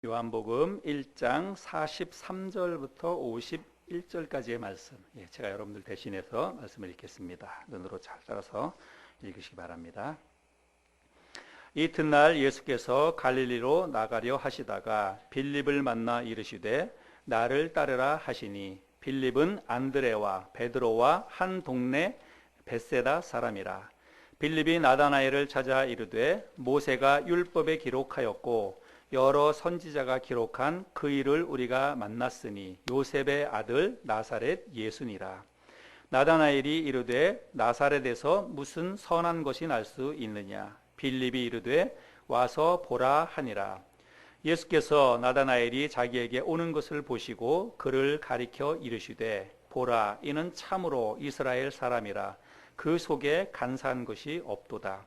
요한복음 1장 43절부터 51절까지의 말씀, 제가 여러분들 대신해서 말씀을 읽겠습니다. 눈으로 잘 따라서 읽으시기 바랍니다. 이튿날 예수께서 갈릴리로 나가려 하시다가 빌립을 만나 이르시되 나를 따르라 하시니, 빌립은 안드레와 베드로와 한 동네 벳세다 사람이라. 빌립이 나다나엘을 찾아 이르되 모세가 율법에 기록하였고 여러 선지자가 기록한 그 일을 우리가 만났으니 요셉의 아들 나사렛 예수니라. 나다나엘이 이르되 나사렛에서 무슨 선한 것이 날 수 있느냐. 빌립이 이르되 와서 보라 하니라. 예수께서 나다나엘이 자기에게 오는 것을 보시고 그를 가리켜 이르시되 보라, 이는 참으로 이스라엘 사람이라. 그 속에 간사한 것이 없도다.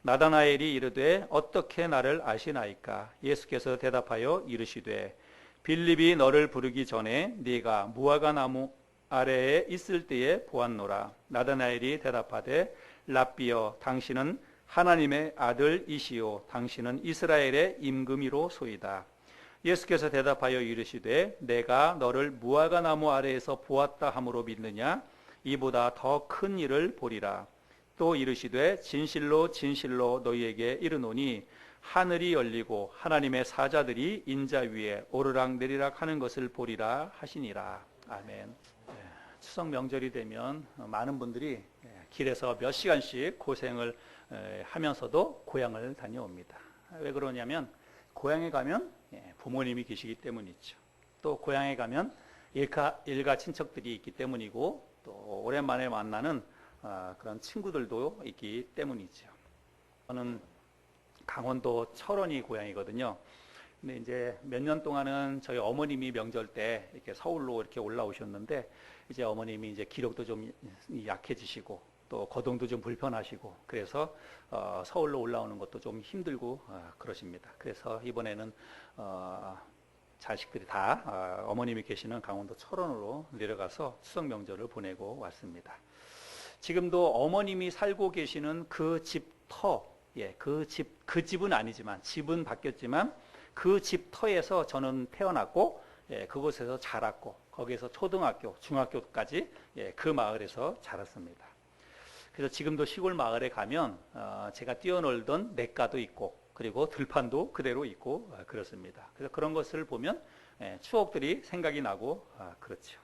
나다나엘이 이르되 어떻게 나를 아시나이까? 예수께서 대답하여 이르시되 빌립이 너를 부르기 전에 네가 무화과 나무 아래에 있을 때에 보았노라. 나다나엘이 대답하되 랍비여, 당신은 하나님의 아들이시요 당신은 이스라엘의 임금이로소이다. 예수께서 대답하여 이르시되 내가 너를 무화과 나무 아래에서 보았다 함으로 믿느냐? 이보다 더 큰 일을 보리라. 또 이르시되 진실로 진실로 너희에게 이르노니 하늘이 열리고 하나님의 사자들이 인자 위에 오르락내리락 하는 것을 보리라 하시니라. 아멘. 추석 명절이 되면 많은 분들이 길에서 몇 시간씩 고생을 하면서도 고향을 다녀옵니다. 왜 그러냐면 고향에 가면 부모님이 계시기 때문이죠. 또 고향에 가면 일가 친척들이 있기 때문이고, 또 오랜만에 만나는 그런 친구들도 있기 때문이죠. 저는 강원도 철원이 고향이거든요. 근데 이제 몇 년 동안은 저희 어머님이 명절 때 이렇게 서울로 이렇게 올라오셨는데, 이제 어머님이 이제 기력도 좀 약해지시고 또 거동도 좀 불편하시고, 그래서 서울로 올라오는 것도 좀 힘들고 그러십니다. 그래서 이번에는 자식들이 다 어머님이 계시는 강원도 철원으로 내려가서 추석 명절을 보내고 왔습니다. 지금도 어머님이 살고 계시는 그 집터, 그 집은 아니지만 집은 바뀌었지만 그 집터에서 저는 태어났고, 그곳에서 자랐고, 거기에서 초등학교, 중학교까지 그 마을에서 자랐습니다. 그래서 지금도 시골 마을에 가면 제가 뛰어놀던 냇가도 있고, 그리고 들판도 그대로 있고 그렇습니다. 그래서 그런 것을 보면 추억들이 생각이 나고 그렇죠.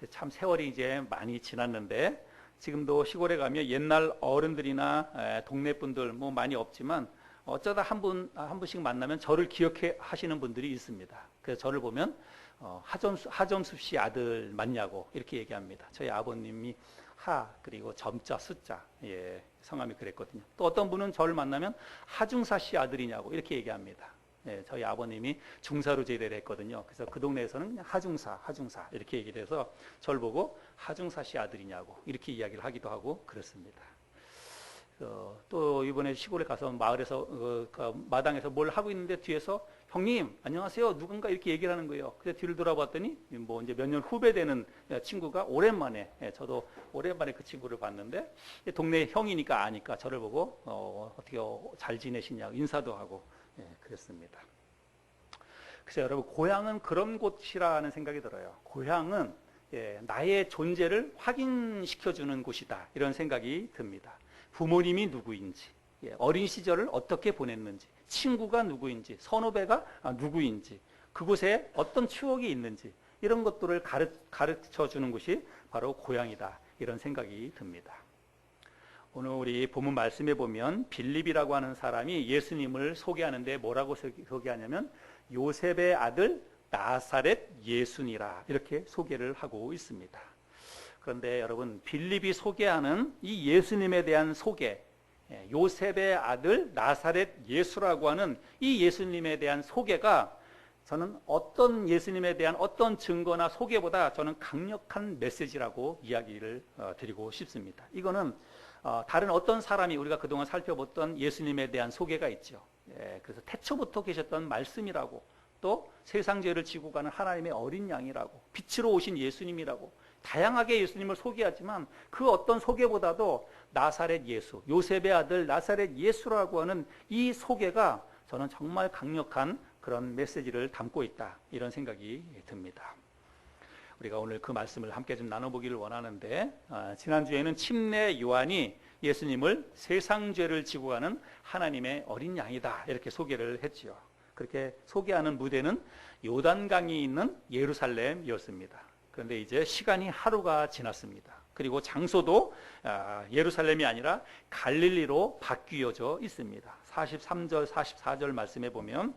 참 세월이 이제 많이 지났는데 지금도 시골에 가면 옛날 어른들이나 동네 분들 뭐 많이 없지만 어쩌다 한 분씩 만나면 저를 기억해 하시는 분들이 있습니다. 그래서 저를 보면 하점수 씨 아들 맞냐고 이렇게 얘기합니다. 저희 아버님이 하 그리고 점자 숫자 성함이 그랬거든요. 또 어떤 분은 저를 만나면 하중사 씨 아들이냐고 이렇게 얘기합니다. 저희 아버님이 중사로 제대를 했거든요. 그래서 그 동네에서는 그냥 하중사 이렇게 얘기를 해서 저를 보고 하중사 씨 아들이냐고 이렇게 이야기를 하기도 하고 그렇습니다. 또 이번에 시골에 가서 마을에서 그 마당에서 뭘 하고 있는데 뒤에서 형님 안녕하세요 누군가 이렇게 얘기를 하는 거예요. 그래서 뒤를 돌아봤더니 뭐 이제 몇 년 후배 되는 친구가 오랜만에, 저도 오랜만에 그 친구를 봤는데 동네 형이니까 아니까 저를 보고 어떻게 잘 지내시냐고 인사도 하고 그랬습니다. 그래서 여러분, 고향은 그런 곳이라는 생각이 들어요. 고향은 나의 존재를 확인시켜주는 곳이다, 이런 생각이 듭니다. 부모님이 누구인지, 어린 시절을 어떻게 보냈는지, 친구가 누구인지, 선후배가 누구인지, 그곳에 어떤 추억이 있는지, 이런 것들을 가르쳐주는 곳이 바로 고향이다, 이런 생각이 듭니다. 오늘 우리 본문 말씀에 보면 빌립이라고 하는 사람이 예수님을 소개하는데 뭐라고 소개하냐면 요셉의 아들 나사렛 예수니라, 이렇게 소개를 하고 있습니다. 그런데 여러분, 빌립이 소개하는 이 예수님에 대한 소개, 요셉의 아들 나사렛 예수라고 하는 이 예수님에 대한 소개가 저는 어떤 예수님에 대한 어떤 증거나 소개보다 저는 강력한 메시지라고 이야기를 드리고 싶습니다. 이거는 다른 어떤 사람이 우리가 그동안 살펴봤던 예수님에 대한 소개가 있죠. 그래서 태초부터 계셨던 말씀이라고, 또 세상 죄를 지고 가는 하나님의 어린 양이라고, 빛으로 오신 예수님이라고 다양하게 예수님을 소개하지만 그 어떤 소개보다도 나사렛 예수, 요셉의 아들 나사렛 예수라고 하는 이 소개가 저는 정말 강력한 그런 메시지를 담고 있다, 이런 생각이 듭니다. 우리가 오늘 그 말씀을 함께 좀 나눠보기를 원하는데, 지난주에는 침례 요한이 예수님을 세상 죄를 지고 가는 하나님의 어린 양이다, 이렇게 소개를 했지요. 그렇게 소개하는 무대는 요단강이 있는 예루살렘이었습니다. 그런데 이제 시간이 하루가 지났습니다. 그리고 장소도 예루살렘이 아니라 갈릴리로 바뀌어져 있습니다. 43절, 44절 말씀에 보면,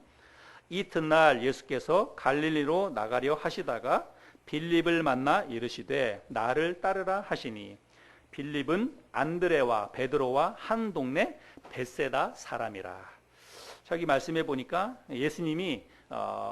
이튿날 예수께서 갈릴리로 나가려 하시다가 빌립을 만나 이르시되 나를 따르라 하시니, 빌립은 안드레와 베드로와 한 동네 벳세다 사람이라. 저기 말씀해 보니까 예수님이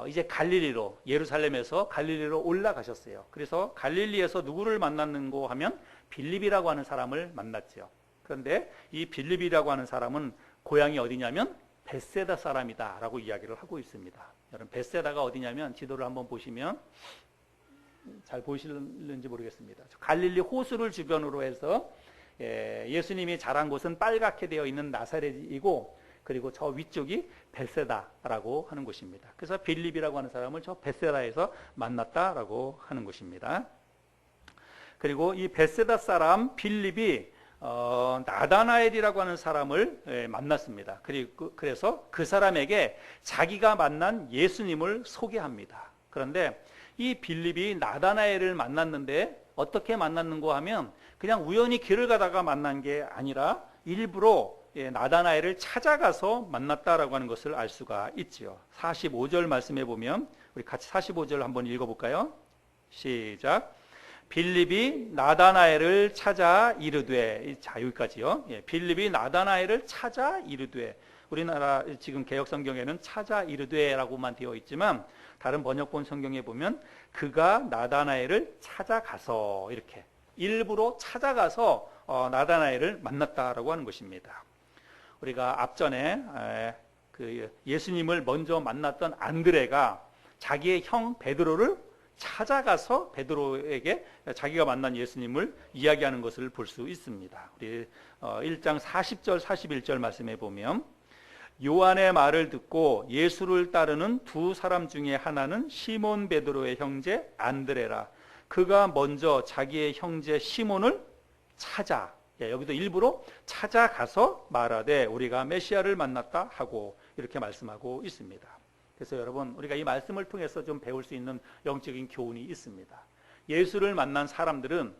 이제 갈릴리로, 예루살렘에서 갈릴리로 올라가셨어요. 그래서 갈릴리에서 누구를 만났는고 하면 빌립이라고 하는 사람을 만났죠. 그런데 이 빌립이라고 하는 사람은 고향이 어디냐면 벳세다 사람이다 라고 이야기를 하고 있습니다. 여러분, 벳세다가 어디냐면 지도를 한번 보시면 잘 보이시는지 모르겠습니다. 갈릴리 호수를 주변으로 해서 예수님이 자란 곳은 빨갛게 되어 있는 나사렛이고, 그리고 저 위쪽이 벳세다라고 하는 곳입니다. 그래서 빌립이라고 하는 사람을 저 벳세다에서 만났다라고 하는 곳입니다. 그리고 이 벳세다 사람 빌립이 나다나엘이라고 하는 사람을 만났습니다. 그래서 그 사람에게 자기가 만난 예수님을 소개합니다. 그런데 이 빌립이 나다나엘을 만났는데 어떻게 만났는고 하면 그냥 우연히 길을 가다가 만난 게 아니라 일부러 나다나엘을 찾아가서 만났다라고 하는 것을 알 수가 있지요. 45절 말씀해 보면 우리 같이 45절 한번 읽어볼까요? 시작. 빌립이 나다나엘을 찾아 이르되, 자 여기까지요. 빌립이 나다나엘을 찾아 이르되, 우리나라 지금 개역성경에는 찾아 이르되라고만 되어 있지만 다른 번역본 성경에 보면 그가 나다나엘을 찾아가서, 이렇게 일부러 찾아가서 나다나엘을 만났다라고 하는 것입니다. 우리가 앞전에 그 예수님을 먼저 만났던 안드레가 자기의 형 베드로를 찾아가서 베드로에게 자기가 만난 예수님을 이야기하는 것을 볼 수 있습니다. 우리 1장 40절 41절 말씀에 보면, 요한의 말을 듣고 예수를 따르는 두 사람 중에 하나는 시몬 베드로의 형제 안드레라. 그가 먼저 자기의 형제 시몬을 찾아, 여기도 일부러 찾아가서 말하되 우리가 메시아를 만났다 하고 이렇게 말씀하고 있습니다. 그래서 여러분, 우리가 이 말씀을 통해서 좀 배울 수 있는 영적인 교훈이 있습니다. 예수를 만난 사람들은,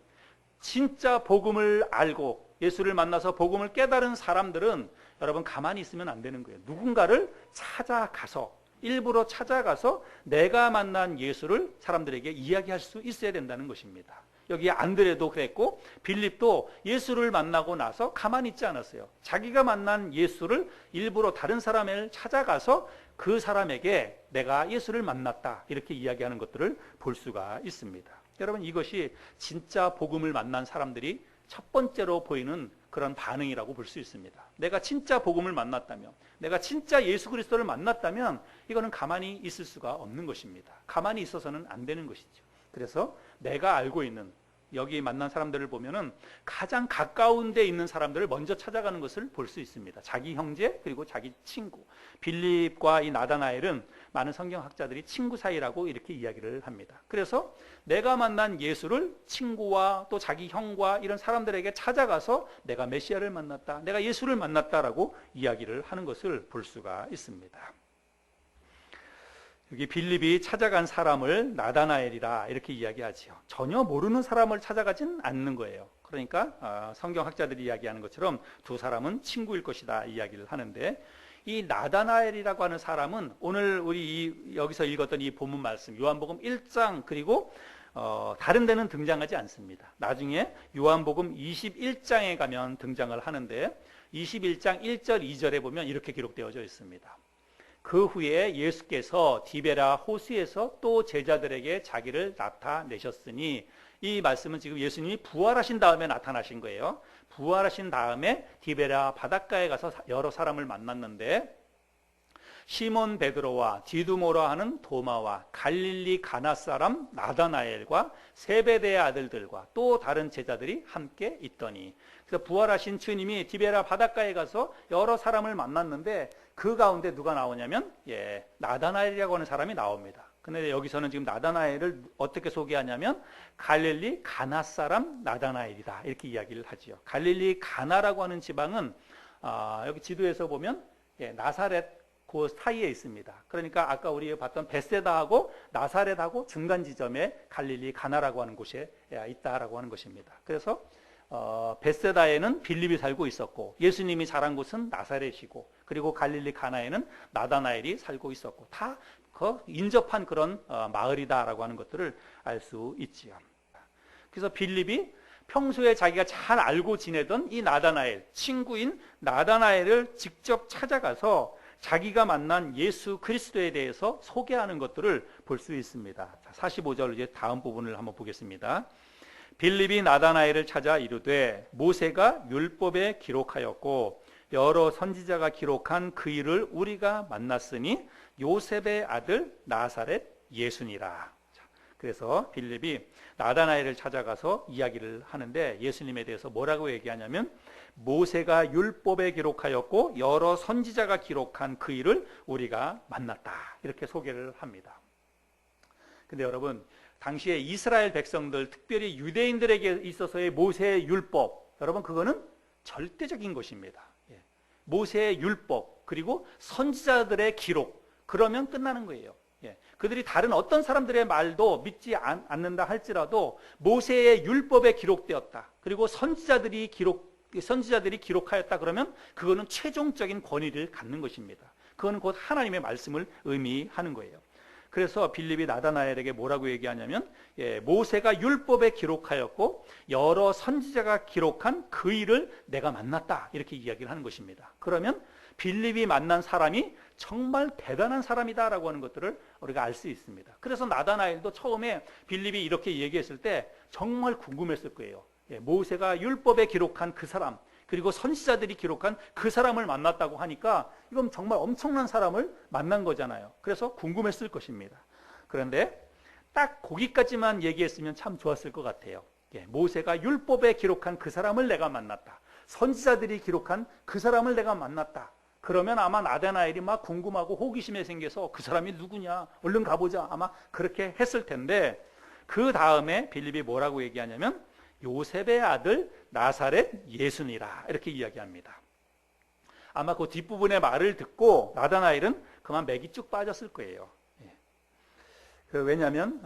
진짜 복음을 알고 예수를 만나서 복음을 깨달은 사람들은 여러분 가만히 있으면 안 되는 거예요. 누군가를 찾아가서, 일부러 찾아가서 내가 만난 예수를 사람들에게 이야기할 수 있어야 된다는 것입니다. 여기 안드레도 그랬고 빌립도 예수를 만나고 나서 가만히 있지 않았어요. 자기가 만난 예수를 일부러 다른 사람을 찾아가서 그 사람에게 내가 예수를 만났다, 이렇게 이야기하는 것들을 볼 수가 있습니다. 여러분, 이것이 진짜 복음을 만난 사람들이 첫 번째로 보이는 그런 반응이라고 볼 수 있습니다. 내가 진짜 복음을 만났다면, 내가 진짜 예수 그리스도를 만났다면 이거는 가만히 있을 수가 없는 것입니다. 가만히 있어서는 안 되는 것이죠. 그래서 내가 알고 있는, 여기 만난 사람들을 보면은 가장 가까운 데 있는 사람들을 먼저 찾아가는 것을 볼 수 있습니다. 자기 형제, 그리고 자기 친구. 빌립과 이 나다나엘은 많은 성경학자들이 친구 사이라고 이렇게 이야기를 합니다. 그래서 내가 만난 예수를 친구와 또 자기 형과 이런 사람들에게 찾아가서 내가 메시아를 만났다, 내가 예수를 만났다라고 이야기를 하는 것을 볼 수가 있습니다. 여기 빌립이 찾아간 사람을 나다나엘이라 이렇게 이야기하지요. 전혀 모르는 사람을 찾아가진 않는 거예요. 그러니까 성경학자들이 이야기하는 것처럼 두 사람은 친구일 것이다 이야기를 하는데, 이 나다나엘이라고 하는 사람은 오늘 우리 여기서 읽었던 이 본문 말씀 요한복음 1장 그리고 다른 데는 등장하지 않습니다. 나중에 요한복음 21장에 가면 등장을 하는데 21장 1절 2절에 보면 이렇게 기록되어져 있습니다. 그 후에 예수께서 디베라 호수에서 또 제자들에게 자기를 나타내셨으니, 이 말씀은 지금 예수님이 부활하신 다음에 나타나신 거예요. 부활하신 다음에 디베라 바닷가에 가서 여러 사람을 만났는데, 시몬 베드로와 디두모라 하는 도마와 갈릴리 가나 사람 나다나엘과 세베대의 아들들과 또 다른 제자들이 함께 있더니, 그래서 부활하신 주님이 디베라 바닷가에 가서 여러 사람을 만났는데 그 가운데 누가 나오냐면 나다나엘이라고 하는 사람이 나옵니다. 근데 여기서는 지금 나다나엘을 어떻게 소개하냐면 갈릴리 가나 사람 나다나엘이다 이렇게 이야기를 하지요. 갈릴리 가나라고 하는 지방은 여기 지도에서 보면 나사렛 그 사이에 있습니다. 그러니까 아까 우리 봤던 베세다하고 나사렛하고 중간 지점에 갈릴리 가나라고 하는 곳에 있다라고 하는 것입니다. 그래서 베세다에는 빌립이 살고 있었고 예수님이 자란 곳은 나사렛이고 그리고 갈릴리 가나에는 나다나엘이 살고 있었고 다 인접한 그런 마을이다라고 하는 것들을 알 수 있지요. 그래서 빌립이 평소에 자기가 잘 알고 지내던 이 나다나엘, 친구인 나다나엘을 직접 찾아가서 자기가 만난 예수 그리스도에 대해서 소개하는 것들을 볼 수 있습니다. 45절 이제 다음 부분을 한번 보겠습니다. 빌립이 나다나엘을 찾아 이르되 모세가 율법에 기록하였고 여러 선지자가 기록한 그 일을 우리가 만났으니 요셉의 아들 나사렛 예수니라. 그래서 빌립이 나다나엘을 찾아가서 이야기를 하는데 예수님에 대해서 뭐라고 얘기하냐면 모세가 율법에 기록하였고 여러 선지자가 기록한 그 일을 우리가 만났다 이렇게 소개를 합니다. 근데 여러분 당시에 이스라엘 백성들 특별히 유대인들에게 있어서의 모세의 율법 여러분 그거는 절대적인 것입니다. 모세의 율법 그리고 선지자들의 기록 그러면 끝나는 거예요. 그들이 다른 어떤 사람들의 말도 믿지 않는다 할지라도 모세의 율법에 기록되었다. 그리고 선지자들이 기록하였다 그러면 그거는 최종적인 권위를 갖는 것입니다. 그거는 곧 하나님의 말씀을 의미하는 거예요. 그래서 빌립이 나다나엘에게 뭐라고 얘기하냐면 모세가 율법에 기록하였고 여러 선지자가 기록한 그 일을 내가 만났다 이렇게 이야기를 하는 것입니다. 그러면 빌립이 만난 사람이 정말 대단한 사람이다라고 하는 것들을 우리가 알 수 있습니다. 그래서 나다나엘도 처음에 빌립이 이렇게 얘기했을 때 정말 궁금했을 거예요. 모세가 율법에 기록한 그 사람 그리고 선지자들이 기록한 그 사람을 만났다고 하니까 이건 정말 엄청난 사람을 만난 거잖아요. 그래서 궁금했을 것입니다. 그런데 딱 거기까지만 얘기했으면 참 좋았을 것 같아요. 모세가 율법에 기록한 그 사람을 내가 만났다. 선지자들이 기록한 그 사람을 내가 만났다. 그러면 아마 나다나엘이 막 궁금하고 호기심에 생겨서 그 사람이 누구냐 얼른 가보자 아마 그렇게 했을 텐데 그 다음에 빌립이 뭐라고 얘기하냐면 요셉의 아들 나사렛 예수니라 이렇게 이야기합니다. 아마 그 뒷부분의 말을 듣고 나다나엘은 그만 맥이 쭉 빠졌을 거예요. 왜냐하면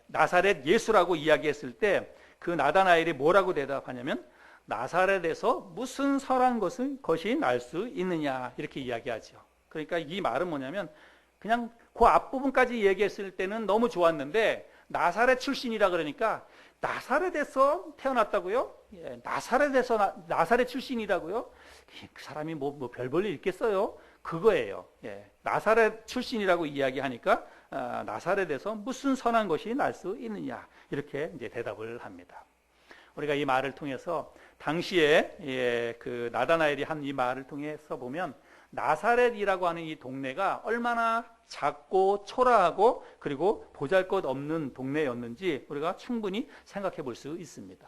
나사렛 예수라고 이야기했을 때 그 나다나엘이 뭐라고 대답하냐면 나사렛에서 무슨 선한 것이 날 수 있느냐 이렇게 이야기하죠. 그러니까 이 말은 뭐냐면 그냥 그 앞부분까지 얘기했을 때는 너무 좋았는데 나사렛 출신이라 그러니까 나사렛에서 태어났다고요? 나사렛 출신이라고요? 그 사람이 뭐 별 볼 일 있겠어요? 그거예요. 나사렛 출신이라고 이야기하니까 나사렛에서 무슨 선한 것이 날 수 있느냐 이렇게 이제 대답을 합니다. 우리가 이 말을 통해서 당시에 그 나다나엘이 한 이 말을 통해서 보면 나사렛이라고 하는 이 동네가 얼마나 작고 초라하고 그리고 보잘것없는 동네였는지 우리가 충분히 생각해 볼 수 있습니다.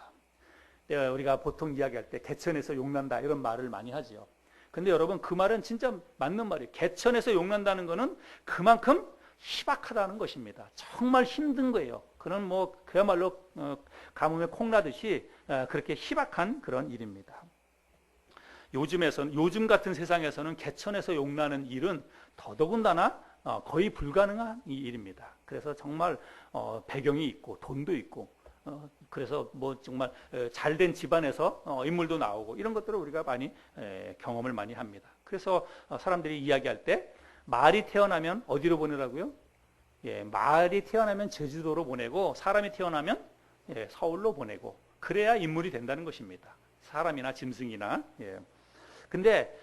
우리가 보통 이야기할 때 개천에서 용난다 이런 말을 많이 하죠. 근데 여러분 그 말은 진짜 맞는 말이에요. 개천에서 용난다는 것은 그만큼 희박하다는 것입니다. 정말 힘든 거예요. 그는 뭐 그야말로 가뭄에 콩나듯이 그렇게 희박한 그런 일입니다. 요즘 같은 세상에서는 개천에서 용나는 일은 더더군다나 거의 불가능한 일입니다. 그래서 정말 배경이 있고 돈도 있고 그래서 뭐 정말 잘된 집안에서 인물도 나오고 이런 것들을 우리가 많이 경험을 많이 합니다. 그래서 사람들이 이야기할 때 말이 태어나면 어디로 보내라고요? 말이 태어나면 제주도로 보내고 사람이 태어나면 서울로 보내고 그래야 인물이 된다는 것입니다. 사람이나 짐승이나. 근데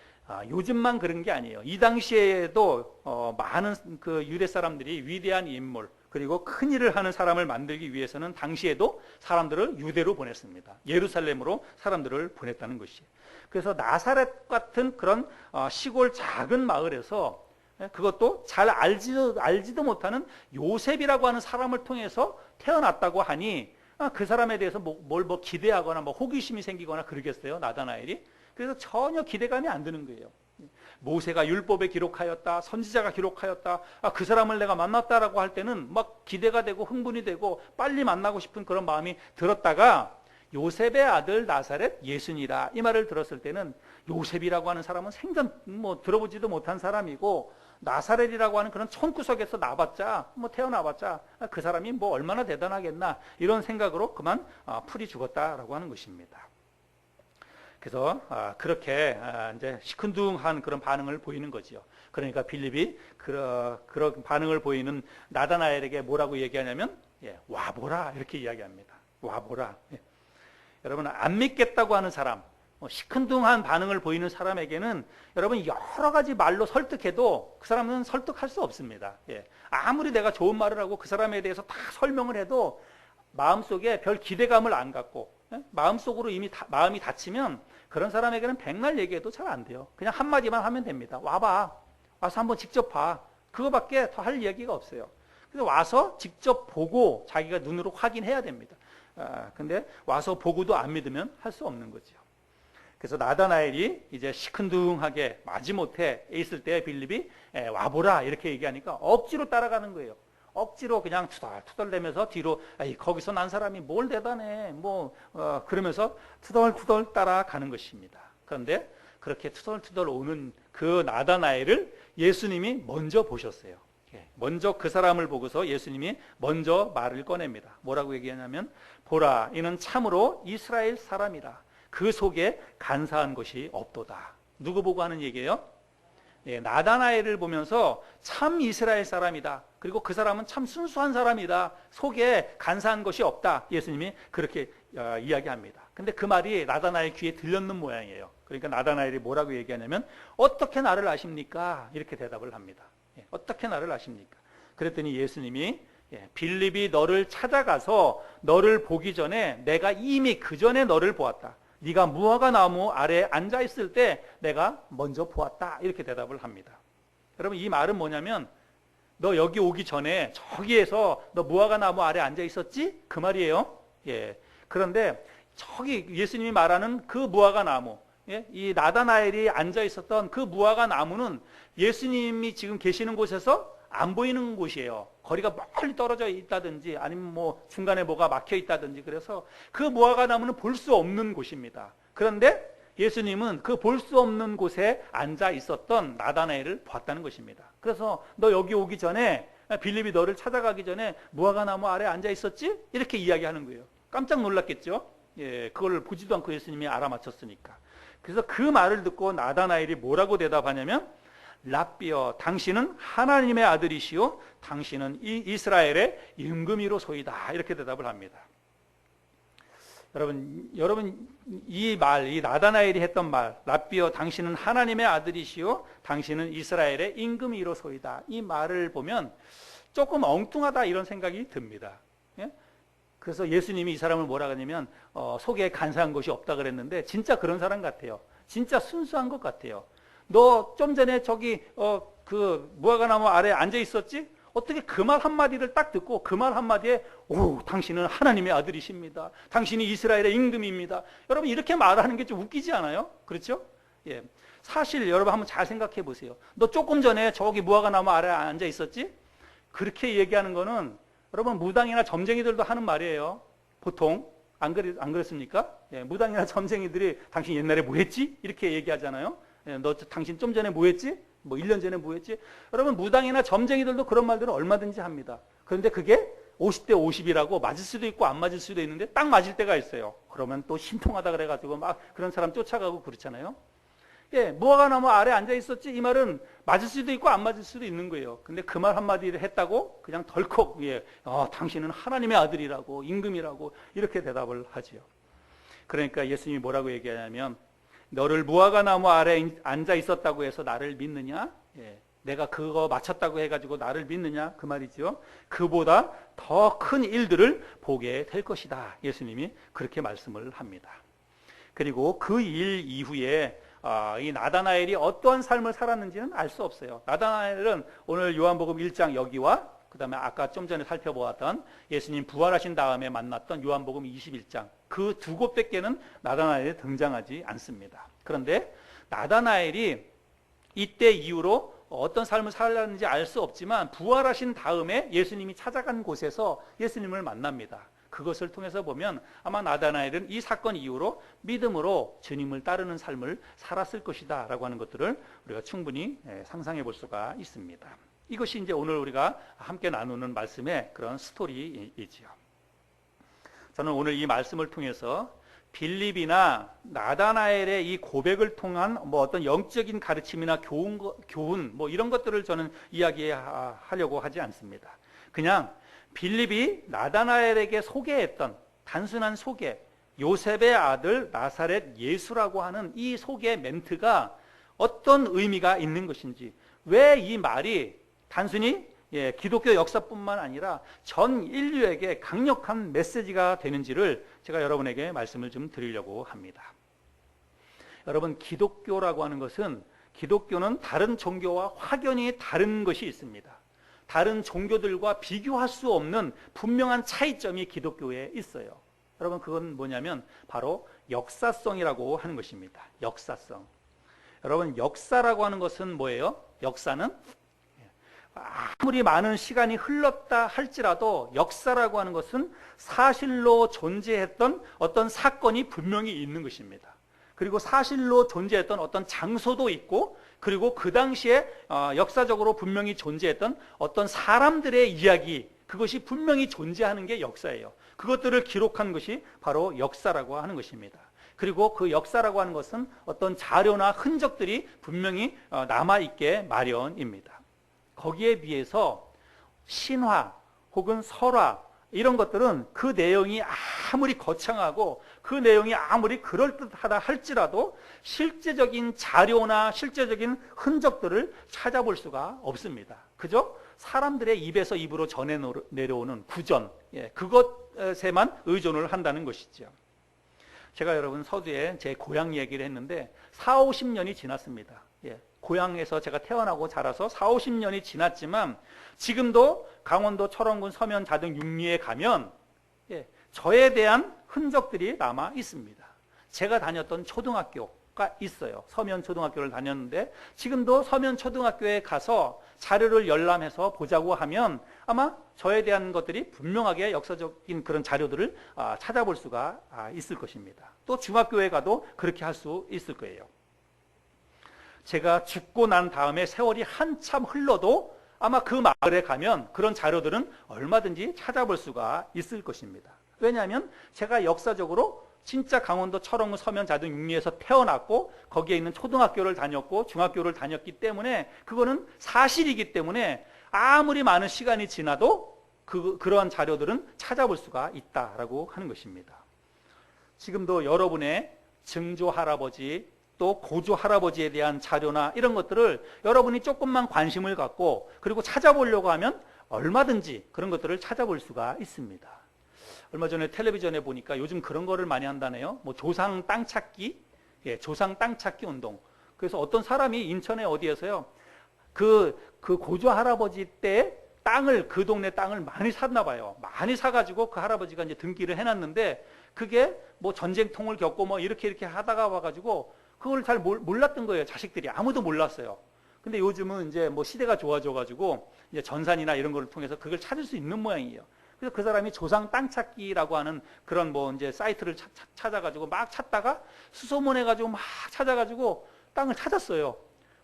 요즘만 그런 게 아니에요. 이 당시에도 많은 그 유대 사람들이 위대한 인물 그리고 큰 일을 하는 사람을 만들기 위해서는 당시에도 사람들을 유대로 보냈습니다. 예루살렘으로 사람들을 보냈다는 것이에요. 그래서 나사렛 같은 그런 시골 작은 마을에서 그것도 잘 알지도 못하는 요셉이라고 하는 사람을 통해서 태어났다고 하니 그 사람에 대해서 뭘 기대하거나 뭐 호기심이 생기거나 그러겠어요, 나다나엘이? 그래서 전혀 기대감이 안 드는 거예요. 모세가 율법에 기록하였다, 선지자가 기록하였다, 그 사람을 내가 만났다라고 할 때는 막 기대가 되고 흥분이 되고 빨리 만나고 싶은 그런 마음이 들었다가 요셉의 아들 나사렛 예수니라 이 말을 들었을 때는 요셉이라고 하는 사람은 생전 들어보지도 못한 사람이고 나사렛이라고 하는 그런 촌구석에서 나봤자 태어나봤자 그 사람이 얼마나 대단하겠나 이런 생각으로 그만 풀이 죽었다라고 하는 것입니다. 그래서 그렇게 이제 시큰둥한 그런 반응을 보이는 거지요. 그러니까 빌립이 그런 반응을 보이는 나다나엘에게 뭐라고 얘기하냐면 와보라 이렇게 이야기합니다. 와보라. 여러분 안 믿겠다고 하는 사람, 시큰둥한 반응을 보이는 사람에게는 여러분 여러 가지 말로 설득해도 그 사람은 설득할 수 없습니다. 아무리 내가 좋은 말을 하고 그 사람에 대해서 다 설명을 해도 마음속에 별 기대감을 안 갖고 마음속으로 이미 마음이 닫히면 그런 사람에게는 백날 얘기해도 잘 안 돼요. 그냥 한마디만 하면 됩니다. 와봐. 와서 한번 직접 봐. 그거밖에 더 할 이야기가 없어요. 그래서 와서 직접 보고 자기가 눈으로 확인해야 됩니다. 근데 와서 보고도 안 믿으면 할 수 없는 거죠. 그래서 나다나엘이 이제 시큰둥하게 마지못해 있을 때 빌립이 와보라 이렇게 얘기하니까 억지로 따라가는 거예요. 억지로 그냥 투덜투덜대면서 뒤로 거기서 난 사람이 뭘 대단해 그러면서 투덜투덜 따라가는 것입니다. 그런데 그렇게 투덜투덜 오는 그 나다나엘을 예수님이 먼저 보셨어요. 먼저 그 사람을 보고서 예수님이 먼저 말을 꺼냅니다. 뭐라고 얘기하냐면 보라 이는 참으로 이스라엘 사람이라 그 속에 간사한 것이 없도다. 누구 보고 하는 얘기예요? 나다나엘을 보면서 참 이스라엘 사람이다. 그리고 그 사람은 참 순수한 사람이다. 속에 간사한 것이 없다. 예수님이 그렇게 이야기합니다. 근데 그 말이 나다나엘 귀에 들렸는 모양이에요. 그러니까 나다나엘이 뭐라고 얘기하냐면 어떻게 나를 아십니까? 이렇게 대답을 합니다. 어떻게 나를 아십니까? 그랬더니 예수님이 빌립이 너를 찾아가서 너를 보기 전에 내가 이미 그 전에 너를 보았다. 네가 무화과 나무 아래에 앉아 있을 때 내가 먼저 보았다. 이렇게 대답을 합니다. 여러분 이 말은 뭐냐면 너 여기 오기 전에 저기에서 너 무화과 나무 아래에 앉아 있었지? 그 말이에요. 그런데 저기 예수님이 말하는 그 무화과 나무, 이 나다나엘이 앉아 있었던 그 무화과 나무는 예수님이 지금 계시는 곳에서 안 보이는 곳이에요. 거리가 멀리 떨어져 있다든지 아니면 중간에 뭐가 막혀 있다든지 그래서 그 무화과 나무는 볼 수 없는 곳입니다. 그런데 예수님은 그 볼 수 없는 곳에 앉아 있었던 나다나엘을 봤다는 것입니다. 그래서 너 여기 오기 전에 빌립이 너를 찾아가기 전에 무화과 나무 아래 앉아 있었지? 이렇게 이야기하는 거예요. 깜짝 놀랐겠죠? 그걸 보지도 않고 예수님이 알아맞혔으니까. 그래서 그 말을 듣고 나다나엘이 뭐라고 대답하냐면 랍비여 당신은 하나님의 아들이시오 당신은 이스라엘의 임금이로소이다 이렇게 대답을 합니다. 여러분 이 나다나엘이 했던 말 랍비여 당신은 하나님의 아들이시오 당신은 이스라엘의 임금이로소이다 이 말을 보면 조금 엉뚱하다 이런 생각이 듭니다. 그래서 예수님이 이 사람을 뭐라 하냐면 속에 간사한 것이 없다 그랬는데 진짜 그런 사람 같아요. 진짜 순수한 것 같아요. 너 좀 전에 저기 그 무화과 나무 아래에 앉아 있었지? 어떻게 그 말 한마디를 딱 듣고 그 말 한마디에 당신은 하나님의 아들이십니다. 당신이 이스라엘의 임금입니다. 여러분 이렇게 말하는 게 좀 웃기지 않아요? 그렇죠? 사실 여러분 한번 잘 생각해 보세요. 너 조금 전에 저기 무화과 나무 아래에 앉아 있었지? 그렇게 얘기하는 거는 여러분 무당이나 점쟁이들도 하는 말이에요. 보통 안 그랬습니까? 무당이나 점쟁이들이 당신 옛날에 뭐 했지? 이렇게 얘기하잖아요. 당신 좀 전에 뭐 했지? 1년 전에 뭐 했지? 여러분 무당이나 점쟁이들도 그런 말들은 얼마든지 합니다. 그런데 그게 50대 50이라고 맞을 수도 있고 안 맞을 수도 있는데 딱 맞을 때가 있어요. 그러면 또 신통하다 그래가지고 막 그런 사람 쫓아가고 그렇잖아요. 무화과 나무 아래 앉아 있었지? 이 말은 맞을 수도 있고 안 맞을 수도 있는 거예요. 근데 그 말 한마디를 했다고 그냥 덜컥 당신은 하나님의 아들이라고 임금이라고 이렇게 대답을 하지요. 그러니까 예수님이 뭐라고 얘기하냐면 너를 무화과 나무 아래 앉아 있었다고 해서 나를 믿느냐? 내가 그거 맞췄다고 해가지고 나를 믿느냐? 그 말이죠. 그보다 더 큰 일들을 보게 될 것이다. 예수님이 그렇게 말씀을 합니다. 그리고 그 일 이후에 이 나다나엘이 어떠한 삶을 살았는지는 알 수 없어요. 나다나엘은 오늘 요한복음 1장 여기와 그 다음에 아까 좀 전에 살펴보았던 예수님 부활하신 다음에 만났던 요한복음 21장 그 두 곳밖에는 나다나엘이 등장하지 않습니다. 그런데 나다나엘이 이때 이후로 어떤 삶을 살았는지 알 수 없지만 부활하신 다음에 예수님이 찾아간 곳에서 예수님을 만납니다. 그것을 통해서 보면 아마 나다나엘은 이 사건 이후로 믿음으로 주님을 따르는 삶을 살았을 것이다 라고 하는 것들을 우리가 충분히 상상해 볼 수가 있습니다. 이것이 이제 오늘 우리가 함께 나누는 말씀의 그런 스토리이지요. 저는 오늘 이 말씀을 통해서 빌립이나 나다나엘의 이 고백을 통한 뭐 어떤 영적인 가르침이나 교훈 뭐 이런 것들을 저는 이야기하려고 하지 않습니다. 그냥 빌립이 나다나엘에게 소개했던 단순한 소개, 요셉의 아들 나사렛 예수라고 하는 이 소개 멘트가 어떤 의미가 있는 것인지, 왜 이 말이 단순히 기독교 역사뿐만 아니라 전 인류에게 강력한 메시지가 되는지를 제가 여러분에게 말씀을 좀 드리려고 합니다. 여러분, 기독교라고 하는 것은, 기독교는 다른 종교와 확연히 다른 것이 있습니다. 다른 종교들과 비교할 수 없는 분명한 차이점이 기독교에 있어요. 여러분, 그건 뭐냐면 바로 역사성이라고 하는 것입니다. 역사성. 여러분, 역사라고 하는 것은 뭐예요? 역사는 아무리 많은 시간이 흘렀다 할지라도 역사라고 하는 것은 사실로 존재했던 어떤 사건이 분명히 있는 것입니다. 그리고 사실로 존재했던 어떤 장소도 있고, 그리고 그 당시에 역사적으로 분명히 존재했던 어떤 사람들의 이야기, 그것이 분명히 존재하는 게 역사예요. 그것들을 기록한 것이 바로 역사라고 하는 것입니다. 그리고 그 역사라고 하는 것은 어떤 자료나 흔적들이 분명히 남아있게 마련입니다. 거기에 비해서 신화 혹은 설화 이런 것들은 그 내용이 아무리 거창하고 그 내용이 아무리 그럴듯하다 할지라도 실제적인 자료나 실제적인 흔적들을 찾아볼 수가 없습니다. 그죠? 사람들의 입에서 입으로 전해 내려오는 구전, 그것에만 의존을 한다는 것이죠. 제가 여러분 서두에 제 고향 얘기를 했는데 4, 50년이 지났습니다. 고향에서 제가 태어나고 자라서 4, 50년이 지났지만 지금도 강원도 철원군 서면 자등 육리에 가면 저에 대한 흔적들이 남아 있습니다. 제가 다녔던 초등학교가 있어요. 서면 초등학교를 다녔는데 지금도 서면 초등학교에 가서 자료를 열람해서 보자고 하면 아마 저에 대한 것들이 분명하게 역사적인 그런 자료들을 찾아볼 수가 있을 것입니다. 또 중학교에 가도 그렇게 할 수 있을 거예요. 제가 죽고 난 다음에 세월이 한참 흘러도 아마 그 마을에 가면 그런 자료들은 얼마든지 찾아볼 수가 있을 것입니다. 왜냐하면 제가 역사적으로 진짜 강원도 철원군 서면 자등 육리에서 태어났고 거기에 있는 초등학교를 다녔고 중학교를 다녔기 때문에 그거는 사실이기 때문에 아무리 많은 시간이 지나도 그러한 자료들은 찾아볼 수가 있다라고 하는 것입니다. 지금도 여러분의 증조 할아버지 또 고조 할아버지에 대한 자료나 이런 것들을 여러분이 조금만 관심을 갖고 그리고 찾아보려고 하면 얼마든지 그런 것들을 찾아볼 수가 있습니다. 얼마 전에 텔레비전에 보니까 요즘 그런 거를 많이 한다네요. 뭐 조상 땅 찾기, 조상 땅 찾기 운동. 그래서 어떤 사람이 인천에 어디에서요, 그 고조 할아버지 때 땅을, 그 동네 땅을 많이 샀나 봐요. 많이 사가지고 그 할아버지가 이제 등기를 해놨는데 그게 뭐 전쟁통을 겪고 뭐 이렇게 하다가 와가지고 그걸 잘 몰랐던 거예요. 자식들이 아무도 몰랐어요. 근데 요즘은 이제 뭐 시대가 좋아져가지고 이제 전산이나 이런 걸 통해서 그걸 찾을 수 있는 모양이에요. 그래서 그 사람이 조상 땅 찾기라고 하는 그런 뭐 이제 사이트를 찾아가지고 막 찾다가 수소문해가지고 막 찾아가지고 땅을 찾았어요.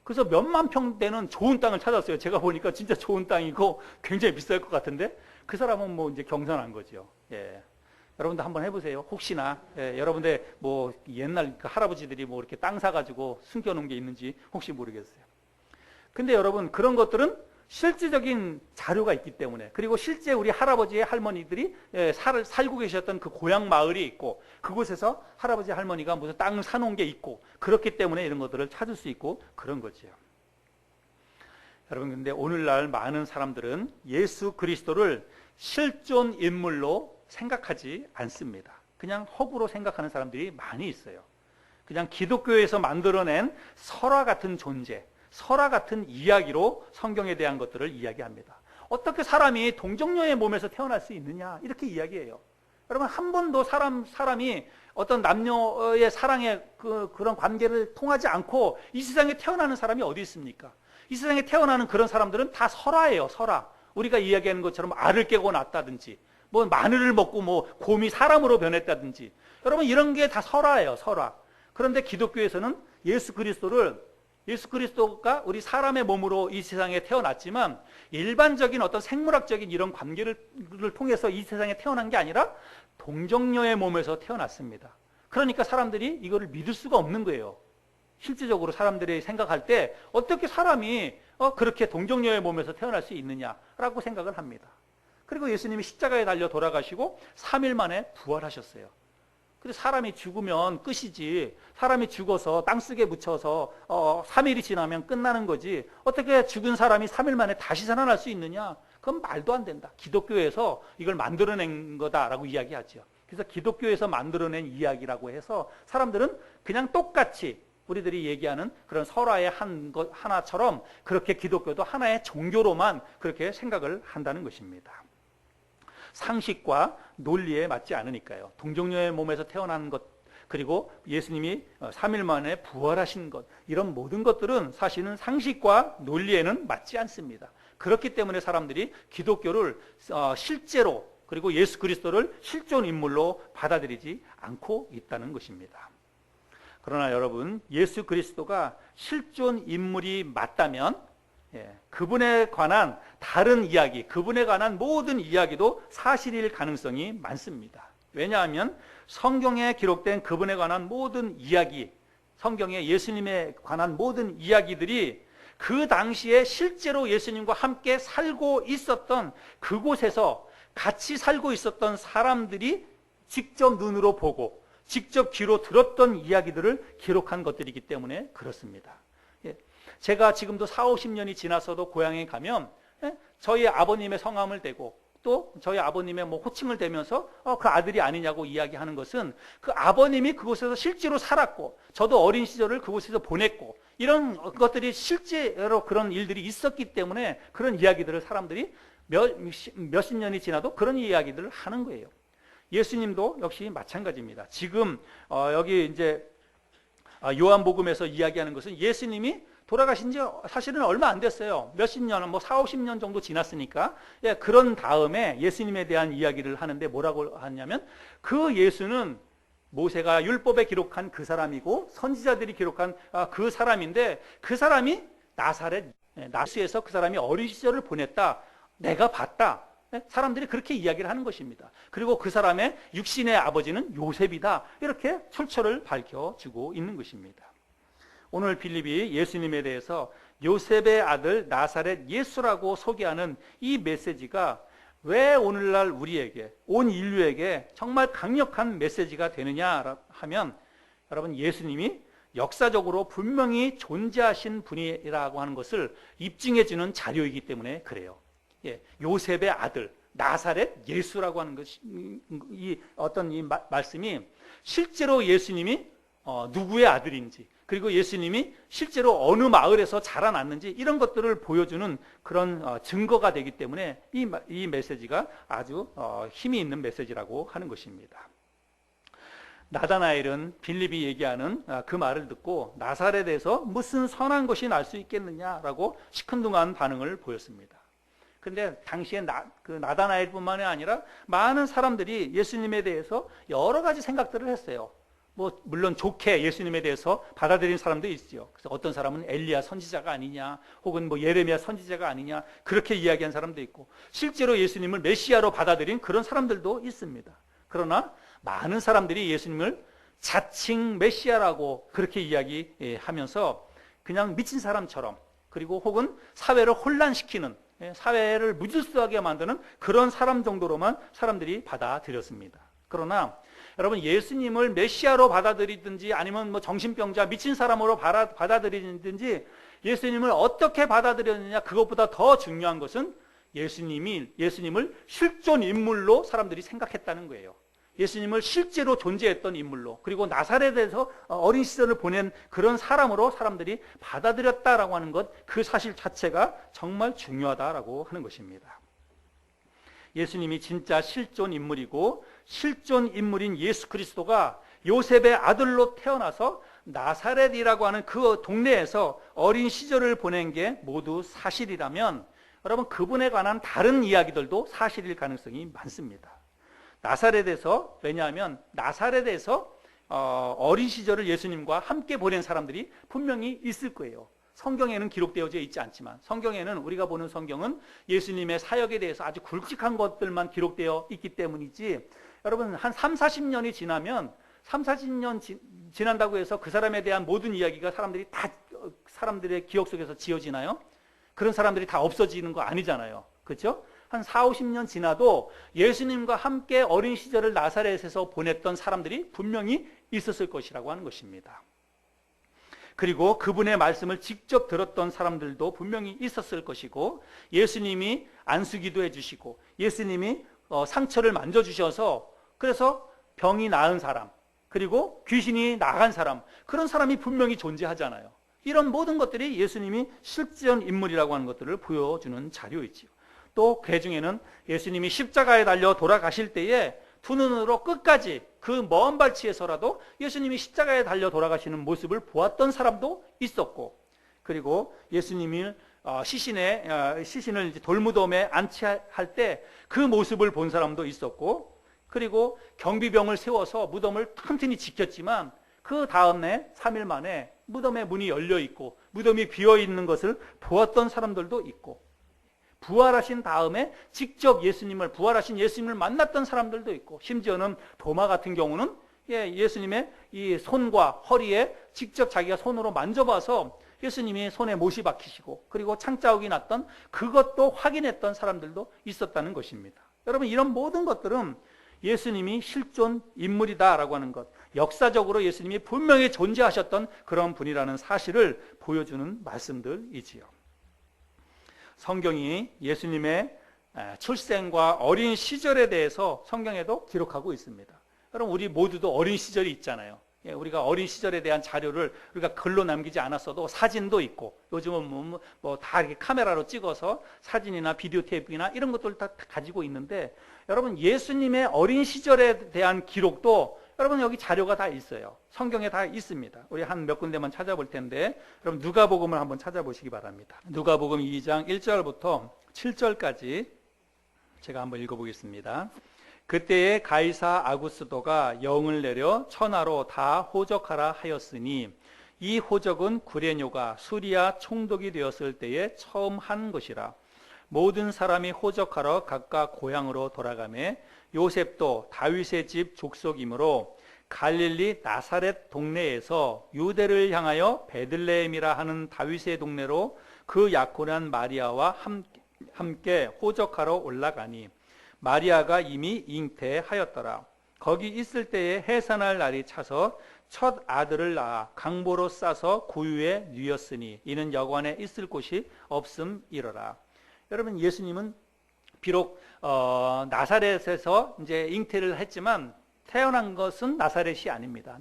그래서 몇만 평 되는 좋은 땅을 찾았어요. 제가 보니까 진짜 좋은 땅이고 굉장히 비쌀 것 같은데 그 사람은 뭐 이제 경선한 거죠. 여러분도 한번 해보세요. 혹시나 여러분들 뭐 옛날 그 할아버지들이 뭐 이렇게 땅 사가지고 숨겨놓은 게 있는지 혹시 모르겠어요. 근데 여러분 그런 것들은 실질적인 자료가 있기 때문에, 그리고 실제 우리 할아버지의 할머니들이 살고 계셨던 그 고향 마을이 있고 그곳에서 할아버지 할머니가 무슨 땅을 사놓은 게 있고 그렇기 때문에 이런 것들을 찾을 수 있고 그런 거죠. 여러분, 근데 오늘날 많은 사람들은 예수 그리스도를 실존 인물로 생각하지 않습니다. 그냥 허구로 생각하는 사람들이 많이 있어요. 그냥 기독교에서 만들어낸 설화 같은 존재, 설화 같은 이야기로 성경에 대한 것들을 이야기합니다. 어떻게 사람이 동정녀의 몸에서 태어날 수 있느냐 이렇게 이야기해요. 여러분, 한 번도 사람이 어떤 남녀의 사랑의 그런 관계를 통하지 않고 이 세상에 태어나는 사람이 어디 있습니까? 이 세상에 태어나는 그런 사람들은 다 설화예요, 설화. 우리가 이야기하는 것처럼 알을 깨고 났다든지, 뭐 마늘을 먹고 뭐 곰이 사람으로 변했다든지, 여러분 이런 게 다 설화예요, 설화. 그런데 기독교에서는 예수 그리스도가 우리 사람의 몸으로 이 세상에 태어났지만 일반적인 어떤 생물학적인 이런 관계를 통해서 이 세상에 태어난 게 아니라 동정녀의 몸에서 태어났습니다. 그러니까 사람들이 이거를 믿을 수가 없는 거예요. 실질적으로 사람들이 생각할 때 어떻게 사람이 그렇게 동정녀의 몸에서 태어날 수 있느냐라고 생각을 합니다. 그리고 예수님이 십자가에 달려 돌아가시고 3일 만에 부활하셨어요. 근데 사람이 죽으면 끝이지, 사람이 죽어서 땅속에 묻혀서 3일이 지나면 끝나는 거지, 어떻게 죽은 사람이 3일 만에 다시 살아날 수 있느냐? 그건 말도 안 된다. 기독교에서 이걸 만들어낸 거다라고 이야기하죠. 그래서 기독교에서 만들어낸 이야기라고 해서 사람들은 그냥 똑같이 우리들이 얘기하는 그런 설화의 하나처럼 그렇게 기독교도 하나의 종교로만 그렇게 생각을 한다는 것입니다. 상식과 논리에 맞지 않으니까요. 동정녀의 몸에서 태어난 것, 그리고 예수님이 3일 만에 부활하신 것, 이런 모든 것들은 사실은 상식과 논리에는 맞지 않습니다. 그렇기 때문에 사람들이 기독교를 실제로, 그리고 예수 그리스도를 실존 인물로 받아들이지 않고 있다는 것입니다. 그러나 여러분, 예수 그리스도가 실존 인물이 맞다면 그분에 관한 다른 이야기, 그분에 관한 모든 이야기도 사실일 가능성이 많습니다. 왜냐하면 성경에 기록된 그분에 관한 모든 이야기, 성경에 예수님에 관한 모든 이야기들이 그 당시에 실제로 예수님과 함께 살고 있었던 그곳에서 같이 살고 있었던 사람들이 직접 눈으로 보고 직접 귀로 들었던 이야기들을 기록한 것들이기 때문에 그렇습니다. 제가 지금도 40-50년이 지나서도 고향에 가면 저희 아버님의 성함을 대고 또 저희 아버님의 뭐 호칭을 대면서 그 아들이 아니냐고 이야기하는 것은 그 아버님이 그곳에서 실제로 살았고 저도 어린 시절을 그곳에서 보냈고 이런 것들이 실제로 그런 일들이 있었기 때문에 그런 이야기들을 사람들이 몇십 년이 지나도 그런 이야기들을 하는 거예요. 예수님도 역시 마찬가지입니다. 지금 여기 이제 요한복음에서 이야기하는 것은 예수님이 돌아가신 지 사실은 얼마 안 됐어요. 몇십 년, 뭐 40-50년 정도 지났으니까. 그런 다음에 예수님에 대한 이야기를 하는데 뭐라고 하냐면 그 예수는 모세가 율법에 기록한 그 사람이고 선지자들이 기록한 그 사람인데 그 사람이 나사렛에서 그 사람이 어린 시절을 보냈다. 내가 봤다. 사람들이 그렇게 이야기를 하는 것입니다. 그리고 그 사람의 육신의 아버지는 요셉이다. 이렇게 출처를 밝혀주고 있는 것입니다. 오늘 빌립이 예수님에 대해서 요셉의 아들 나사렛 예수라고 소개하는 이 메시지가 왜 오늘날 우리에게, 온 인류에게 정말 강력한 메시지가 되느냐 하면 여러분, 예수님이 역사적으로 분명히 존재하신 분이라고 하는 것을 입증해주는 자료이기 때문에 그래요. 요셉의 아들 나사렛 예수라고 하는 것이 이 말씀이 실제로 예수님이 누구의 아들인지, 그리고 예수님이 실제로 어느 마을에서 자라났는지 이런 것들을 보여주는 그런 증거가 되기 때문에 이 메시지가 아주 힘이 있는 메시지라고 하는 것입니다. 나다나엘은 빌립이 얘기하는 그 말을 듣고 나사렛에서 무슨 선한 것이 날 수 있겠느냐라고 시큰둥한 반응을 보였습니다. 근데 당시에 나다나엘뿐만이 아니라 많은 사람들이 예수님에 대해서 여러 가지 생각들을 했어요. 뭐 물론 좋게 예수님에 대해서 받아들인 사람도 있죠. 그래서 어떤 사람은 엘리야 선지자가 아니냐, 혹은 뭐 예레미야 선지자가 아니냐, 그렇게 이야기한 사람도 있고, 실제로 예수님을 메시아로 받아들인 그런 사람들도 있습니다. 그러나 많은 사람들이 예수님을 자칭 메시아라고 그렇게 이야기하면서 그냥 미친 사람처럼, 그리고 혹은 사회를 혼란시키는, 사회를 무질서하게 만드는 그런 사람 정도로만 사람들이 받아들였습니다. 그러나 여러분, 예수님을 메시아로 받아들이든지 아니면 뭐 정신병자 미친 사람으로 받아들이든지 예수님을 어떻게 받아들였느냐, 그것보다 더 중요한 것은 예수님을 실존 인물로 사람들이 생각했다는 거예요. 예수님을 실제로 존재했던 인물로, 그리고 나사렛에서 어린 시절을 보낸 그런 사람으로 사람들이 받아들였다라고 하는 것, 그 사실 자체가 정말 중요하다라고 하는 것입니다. 예수님이 진짜 실존 인물이고 실존 인물인 예수 그리스도가 요셉의 아들로 태어나서 나사렛이라고 하는 그 동네에서 어린 시절을 보낸 게 모두 사실이라면 여러분 그분에 관한 다른 이야기들도 사실일 가능성이 많습니다. 나사렛에서, 왜냐하면 나사렛에서 어린 시절을 예수님과 함께 보낸 사람들이 분명히 있을 거예요. 성경에는 기록되어져 있지 않지만, 성경에는, 우리가 보는 성경은 예수님의 사역에 대해서 아주 굵직한 것들만 기록되어 있기 때문이지, 여러분 한 3, 40년이 지나면 3, 40년 지난다고 해서 그 사람에 대한 모든 이야기가 사람들의 기억 속에서 지워지나요? 그런 사람들이 다 없어지는 거 아니잖아요. 그렇죠? 한 4, 50년 지나도 예수님과 함께 어린 시절을 나사렛에서 보냈던 사람들이 분명히 있었을 것이라고 하는 것입니다. 그리고 그분의 말씀을 직접 들었던 사람들도 분명히 있었을 것이고, 예수님이 안수기도 해주시고 예수님이 상처를 만져주셔서 그래서 병이 나은 사람, 그리고 귀신이 나간 사람, 그런 사람이 분명히 존재하잖아요. 이런 모든 것들이 예수님이 실존 인물이라고 하는 것들을 보여주는 자료이지요. 또 그 중에는 예수님이 십자가에 달려 돌아가실 때에 두 눈으로 끝까지 그 먼 발치에서라도 예수님이 십자가에 달려 돌아가시는 모습을 보았던 사람도 있었고, 그리고 예수님이 시신을 이제 돌무덤에 안치할 때 그 모습을 본 사람도 있었고, 그리고 경비병을 세워서 무덤을 튼튼히 지켰지만 그 다음에 3일 만에 무덤의 문이 열려 있고 무덤이 비어 있는 것을 보았던 사람들도 있고, 부활하신 다음에 직접 부활하신 예수님을 만났던 사람들도 있고, 심지어는 도마 같은 경우는 예수님의 이 손과 허리에 직접 자기가 손으로 만져봐서 예수님이 손에 못이 박히시고 그리고 창자국이 났던 그것도 확인했던 사람들도 있었다는 것입니다. 여러분, 이런 모든 것들은 예수님이 실존 인물이다라고 하는 것, 역사적으로 예수님이 분명히 존재하셨던 그런 분이라는 사실을 보여주는 말씀들이지요. 성경이 예수님의 출생과 어린 시절에 대해서 성경에도 기록하고 있습니다. 여러분, 우리 모두도 어린 시절이 있잖아요. 우리가 어린 시절에 대한 자료를 우리가 글로 남기지 않았어도 사진도 있고, 요즘은 다 이렇게 카메라로 찍어서 사진이나 비디오 테이프나 이런 것들을 다 가지고 있는데, 여러분 예수님의 어린 시절에 대한 기록도 여러분 여기 자료가 다 있어요. 성경에 다 있습니다. 우리 한 몇 군데만 찾아볼 텐데, 여러분 누가복음을 한번 찾아보시기 바랍니다. 누가복음 2장 1절부터 7절까지 제가 한번 읽어보겠습니다. 그때에 가이사 아구스도가 영을 내려 천하로 다 호적하라 하였으니, 이 호적은 구레뇨가 수리아 총독이 되었을 때에 처음 한 것이라. 모든 사람이 호적하러 각각 고향으로 돌아가매 요셉도 다윗의 집 족속이므로 갈릴리 나사렛 동네에서 유대를 향하여 베들레헴이라 하는 다윗의 동네로 그 약혼한 마리아와 함께 호적하러 올라가니, 마리아가 이미 잉태하였더라. 거기 있을 때에 해산할 날이 차서 첫 아들을 낳아 강보로 싸서 구유에 뉘었으니 이는 여관에 있을 곳이 없음이러라. 여러분, 예수님은 비록 나사렛에서 이제 잉태를 했지만 태어난 것은 나사렛이 아닙니다.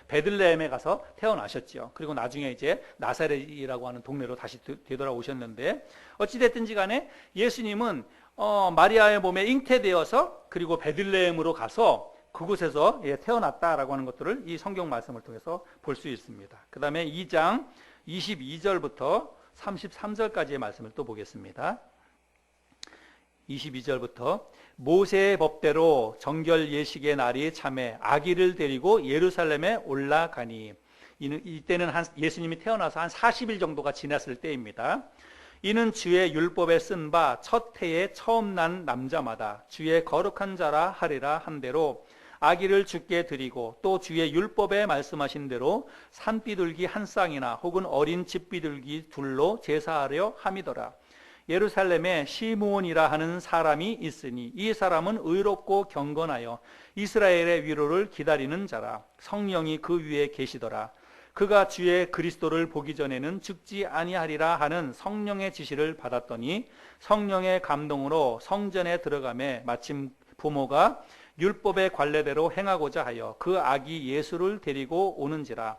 베들레헴에 가서 태어나셨죠. 그리고 나중에 이제 나사렛이라고 하는 동네로 다시 되돌아오셨는데, 어찌됐든지 간에 예수님은 마리아의 몸에 잉태되어서 그리고 베들레헴으로 가서 그곳에서 태어났다라고 하는 것들을 이 성경 말씀을 통해서 볼 수 있습니다. 그 다음에 2장 22절부터 33절까지의 말씀을 또 보겠습니다. 22절부터 모세의 법대로 정결 예식의 날이 참에 아기를 데리고 예루살렘에 올라가니, 이때는 예수님이 태어나서 한 40일 정도가 지났을 때입니다. 이는 주의 율법에 쓴 바 첫 해에 처음 난 남자마다 주의 거룩한 자라 하리라 한 대로 아기를 주께 드리고, 또 주의 율법에 말씀하신 대로 산비둘기 한 쌍이나 혹은 어린 집비둘기 둘로 제사하려 함이더라. 예루살렘에 시므온이라 하는 사람이 있으니 이 사람은 의롭고 경건하여 이스라엘의 위로를 기다리는 자라. 성령이 그 위에 계시더라. 그가 주의 그리스도를 보기 전에는 죽지 아니하리라 하는 성령의 지시를 받았더니 성령의 감동으로 성전에 들어가매 마침 부모가 율법의 관례대로 행하고자 하여 그 아기 예수를 데리고 오는지라.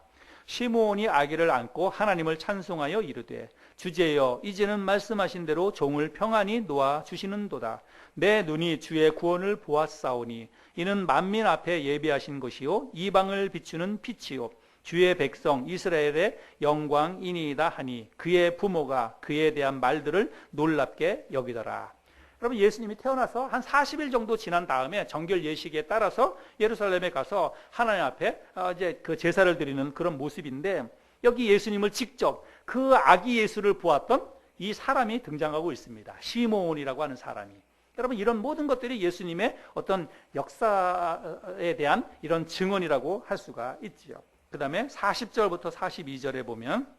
시므온이 아기를 안고 하나님을 찬송하여 이르되 주제여 이제는 말씀하신 대로 종을 평안히 놓아 주시는도다. 내 눈이 주의 구원을 보았사오니 이는 만민 앞에 예비하신 것이요 이방을 비추는 빛이요 주의 백성 이스라엘의 영광이니이다 하니 그의 부모가 그에 대한 말들을 놀랍게 여기더라. 여러분, 예수님이 태어나서 한 40일 정도 지난 다음에 정결 예식에 따라서 예루살렘에 가서 하나님 앞에 이제 그 제사를 드리는 그런 모습인데, 여기 예수님을 직접 그 아기 예수를 보았던 이 사람이 등장하고 있습니다. 시므온이라고 하는 사람이. 여러분, 이런 모든 것들이 예수님의 어떤 역사에 대한 이런 증언이라고 할 수가 있지요. 그 다음에 40절부터 42절에 보면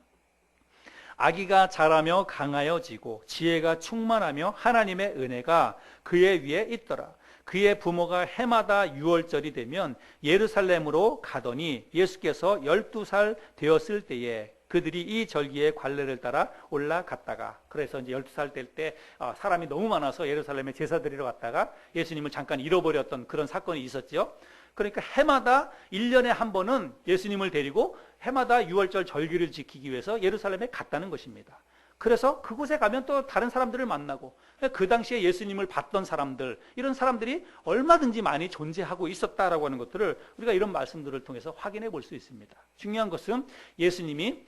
아기가 자라며 강하여지고 지혜가 충만하며 하나님의 은혜가 그의 위에 있더라. 그의 부모가 해마다 유월절이 되면 예루살렘으로 가더니 예수께서 12살 되었을 때에 그들이 이 절기의 관례를 따라 올라갔다가, 그래서 이제 12살 될 때 사람이 너무 많아서 예루살렘에 제사 드리러 갔다가 예수님을 잠깐 잃어버렸던 그런 사건이 있었죠. 그러니까 해마다 1년에 한 번은 예수님을 데리고 해마다 유월절 절기를 지키기 위해서 예루살렘에 갔다는 것입니다. 그래서 그곳에 가면 또 다른 사람들을 만나고, 그 당시에 예수님을 봤던 사람들, 이런 사람들이 얼마든지 많이 존재하고 있었다라고 하는 것들을 우리가 이런 말씀들을 통해서 확인해 볼 수 있습니다. 중요한 것은 예수님이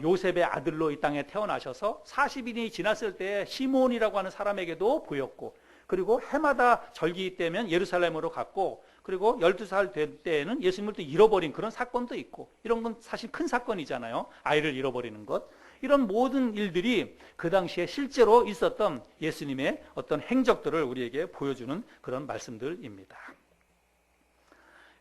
요셉의 아들로 이 땅에 태어나셔서 40일이 지났을 때 시므온이라고 하는 사람에게도 보였고, 그리고 해마다 절기 때면 예루살렘으로 갔고, 그리고 12살 될 때에는 예수님을 또 잃어버린 그런 사건도 있고, 이런 건 사실 큰 사건이잖아요. 아이를 잃어버리는 것. 이런 모든 일들이 그 당시에 실제로 있었던 예수님의 어떤 행적들을 우리에게 보여주는 그런 말씀들입니다.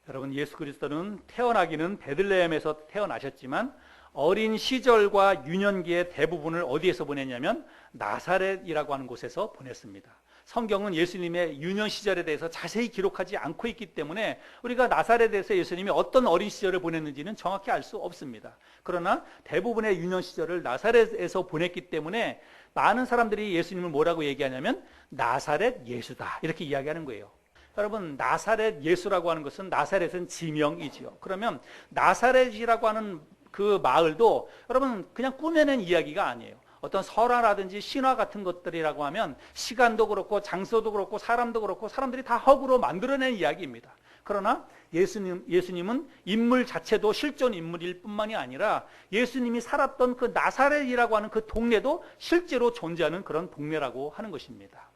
여러분, 예수 그리스도는 태어나기는 베들레헴에서 태어나셨지만 어린 시절과 유년기의 대부분을 어디에서 보냈냐면 나사렛이라고 하는 곳에서 보냈습니다. 성경은 예수님의 유년 시절에 대해서 자세히 기록하지 않고 있기 때문에 우리가 나사렛에서 예수님이 어떤 어린 시절을 보냈는지는 정확히 알 수 없습니다. 그러나 대부분의 유년 시절을 나사렛에서 보냈기 때문에 많은 사람들이 예수님을 뭐라고 얘기하냐면 나사렛 예수다, 이렇게 이야기하는 거예요. 여러분, 나사렛 예수라고 하는 것은, 나사렛은 지명이지요. 그러면 나사렛이라고 하는 그 마을도 여러분 그냥 꾸며낸 이야기가 아니에요. 어떤 설화라든지 신화 같은 것들이라고 하면 시간도 그렇고 장소도 그렇고 사람도 그렇고 사람들이 다 허구로 만들어낸 이야기입니다. 그러나 예수님은 인물 자체도 실존 인물일 뿐만이 아니라 예수님이 살았던 그 나사렛이라고 하는 그 동네도 실제로 존재하는 그런 동네라고 하는 것입니다.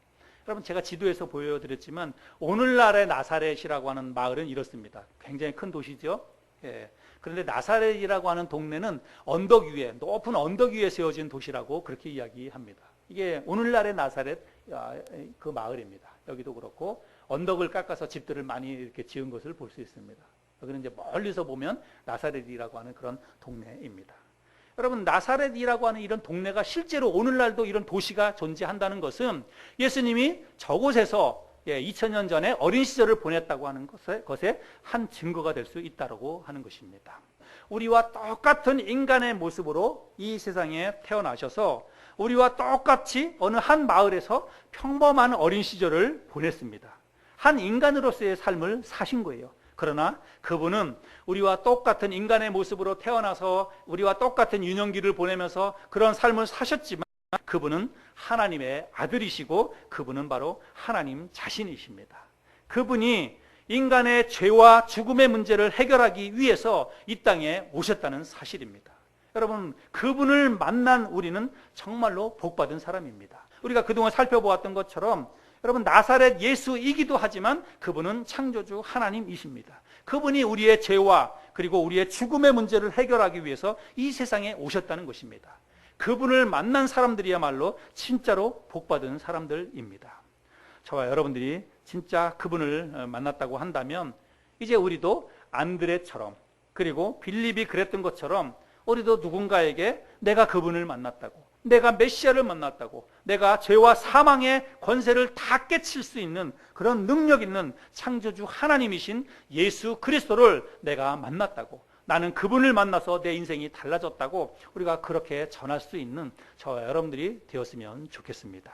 여러분, 제가 지도에서 보여드렸지만 오늘날의 나사렛이라고 하는 마을은 이렇습니다. 굉장히 큰 도시죠. 예. 그런데 나사렛이라고 하는 동네는 언덕 위에, 높은 언덕 위에 세워진 도시라고 그렇게 이야기합니다. 이게 오늘날의 나사렛 그 마을입니다. 여기도 그렇고 언덕을 깎아서 집들을 많이 이렇게 지은 것을 볼 수 있습니다. 여기는 이제 멀리서 보면 나사렛이라고 하는 그런 동네입니다. 여러분, 나사렛이라고 하는 이런 동네가 실제로 오늘날도 이런 도시가 존재한다는 것은 예수님이 저곳에서 2000년 전에 어린 시절을 보냈다고 하는 것에 한 증거가 될 수 있다고 하는 것입니다. 우리와 똑같은 인간의 모습으로 이 세상에 태어나셔서 우리와 똑같이 어느 한 마을에서 평범한 어린 시절을 보냈습니다. 한 인간으로서의 삶을 사신 거예요. 그러나 그분은 우리와 똑같은 인간의 모습으로 태어나서 우리와 똑같은 유년기를 보내면서 그런 삶을 사셨지만 그분은 하나님의 아들이시고 그분은 바로 하나님 자신이십니다. 그분이 인간의 죄와 죽음의 문제를 해결하기 위해서 이 땅에 오셨다는 사실입니다. 여러분, 그분을 만난 우리는 정말로 복받은 사람입니다. 우리가 그동안 살펴보았던 것처럼 여러분, 나사렛 예수이기도 하지만 그분은 창조주 하나님이십니다. 그분이 우리의 죄와 그리고 우리의 죽음의 문제를 해결하기 위해서 이 세상에 오셨다는 것입니다. 그분을 만난 사람들이야말로 진짜로 복받은 사람들입니다. 저와 여러분들이 진짜 그분을 만났다고 한다면 이제 우리도 안드레처럼, 그리고 빌립이 그랬던 것처럼 우리도 누군가에게 내가 그분을 만났다고, 내가 메시아를 만났다고, 내가 죄와 사망의 권세를 다 깨칠 수 있는 그런 능력 있는 창조주 하나님이신 예수 그리스도를 내가 만났다고, 나는 그분을 만나서 내 인생이 달라졌다고 우리가 그렇게 전할 수 있는 저와 여러분들이 되었으면 좋겠습니다.